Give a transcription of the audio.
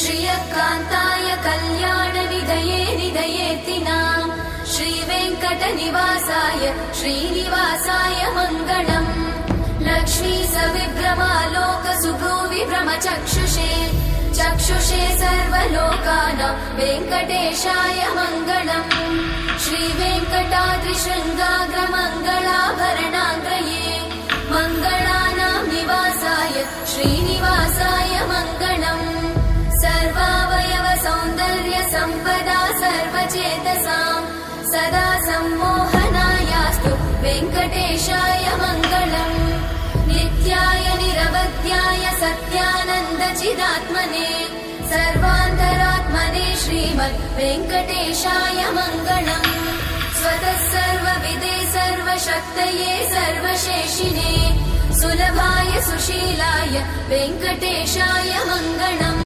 श्रियकान्ताय कल्याणनिधये निधयेतिनाम् श्रीवेङ्कटनिवासाय श्रीनिवासाय मङ्गलम्। लक्ष्मी सविभ्रमालोकसुभ्रूविभ्रमचक्षुषे चक्षुषे सर्वलोकानां वेङ्कटेशाय मङ्गलम्। श्रीवेङ्कटाद्रिशृङ्गाग्रमङ्गलाभरणाङ्गये मङ्गलानां निवासाय श्रीनिवासाय मङ्गलम्। सर्वावयव सौन्दर्य सम्पदा सर्वचेतसां सदा सम्मोहनायास्तु वेङ्कटेशाय मङ्गलम्। नित्याय निरवध्याय सत्यानन्दचिदात्मने सर्वान्तरात्मने श्रीमद् वेङ्कटेशाय मङ्गलम्। स्वतः सर्वविदे सर्वशक्तये सर्वशेषिने सुलभाय सुशीलाय वेङ्कटेशाय मङ्गलम्।